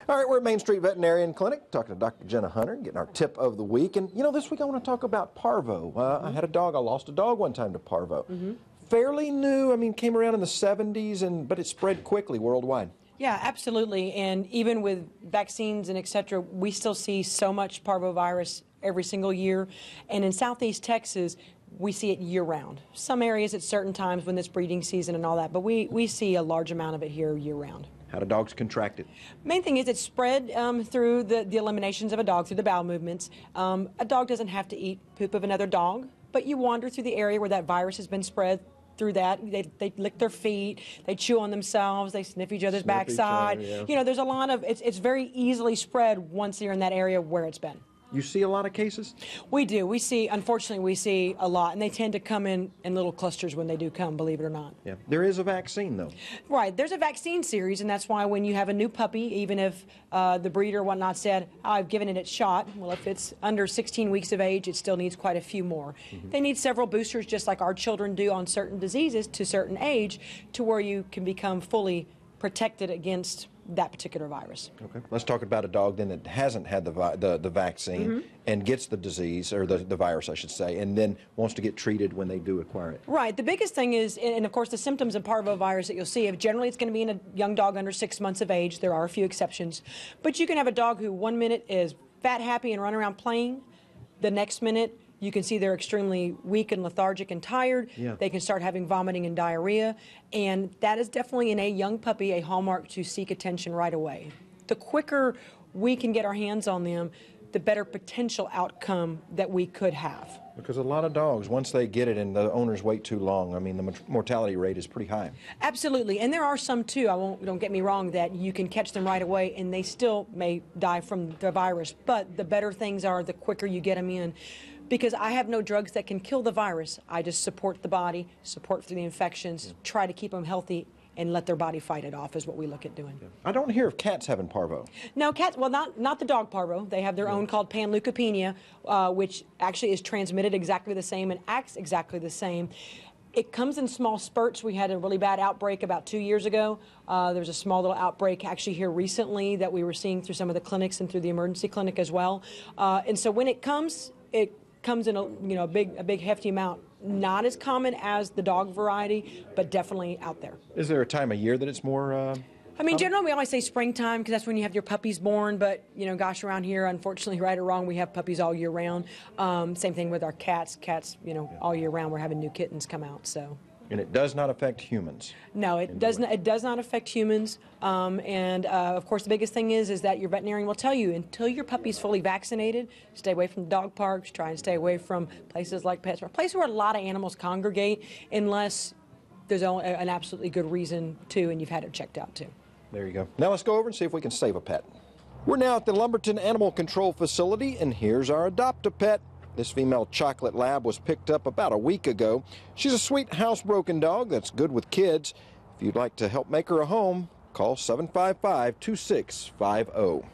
All right, we're at Main Street Veterinary Clinic talking to Dr. Jenna Hunter, getting our tip of the week. And, you know, this week I want to talk about parvo. I had a dog. I lost a dog one time to parvo. Fairly new. I mean, came around in the 70s, but it spread quickly worldwide. Yeah, absolutely. And even with vaccines and et cetera, we still see so much parvovirus every single year. And in Southeast Texas, we see it year-round. Some areas at certain times when it's breeding season and all that, but we see a large amount of it here year-round. How do dogs contract it? Main thing is it's spread through the eliminations of a dog, through the bowel movements. A dog doesn't have to eat poop of another dog, but you wander through the area where that virus has been spread through that. They lick their feet, they chew on themselves, they sniff each other's backside. You know, there's a lot of, it's very easily spread once you're in that area where it's been. You see a lot of cases? We do. We see, unfortunately, we see a lot, and they tend to come in little clusters when they do come, believe it or not. Yeah. There is a vaccine, though. Right. There's a vaccine series, and that's why when you have a new puppy, even if the breeder or whatnot said, oh, I've given it its shot, well, if it's under 16 weeks of age, it still needs quite a few more. They need several boosters, just like our children do on certain diseases to a certain age, to where you can become fully protected against that particular virus. Okay. Let's talk about a dog then that hasn't had the vaccine and gets the disease, or the virus, I should say, and then wants to get treated when they do acquire it. Right. The biggest thing is, and of course the symptoms of parvovirus that you'll see, generally it's going to be in a young dog under 6 months of age. There are a few exceptions. But you can have a dog who 1 minute is fat, happy, and running around playing. The next minute, you can see they're extremely weak and lethargic and tired. Yeah. They can start having vomiting and diarrhea. And that is definitely in a young puppy a hallmark to seek attention right away. The quicker we can get our hands on them, the better potential outcome that we could have. Because a lot of dogs, once they get it and the owners wait too long, I mean, the mortality rate is pretty high. Absolutely. And there are some, too, don't get me wrong, that you can catch them right away and they still may die from the virus. But the better things are the quicker you get them in. Because I have no drugs that can kill the virus. I just support the body, support through the infections, try to keep them healthy, and let their body fight it off is what we look at doing. I don't hear of cats having parvo. No, cats, well, not the dog parvo. They have their own called panleukopenia, which actually is transmitted exactly the same and acts exactly the same. It comes in small spurts. We had a really bad outbreak about 2 years ago. There was a small little outbreak actually here recently that we were seeing through some of the clinics and through the emergency clinic as well. And so when it comes in a big hefty amount. Not as common as the dog variety, but definitely out there. Is there a time of year that it's more I mean, generally we always say springtime because that's when you have your puppies born, but, you know, gosh, around here, unfortunately, right or wrong, we have puppies all year round. Same thing with our cats. Cats, you know, all year round, we're having new kittens come out, so. And it does not affect humans? No, it does not affect humans. Of course, the biggest thing is that your veterinarian will tell you, until your puppy's fully vaccinated, stay away from dog parks, try and stay away from places like PetSmart, places where a lot of animals congregate, unless there's an absolutely good reason to, and you've had it checked out too. There you go. Now let's go over and see if we can save a pet. We're now at the Lumberton Animal Control Facility, and here's our adopt-a-pet. This female chocolate lab was picked up about a week ago. She's a sweet housebroken dog that's good with kids. If you'd like to help make her a home, call 755-2650.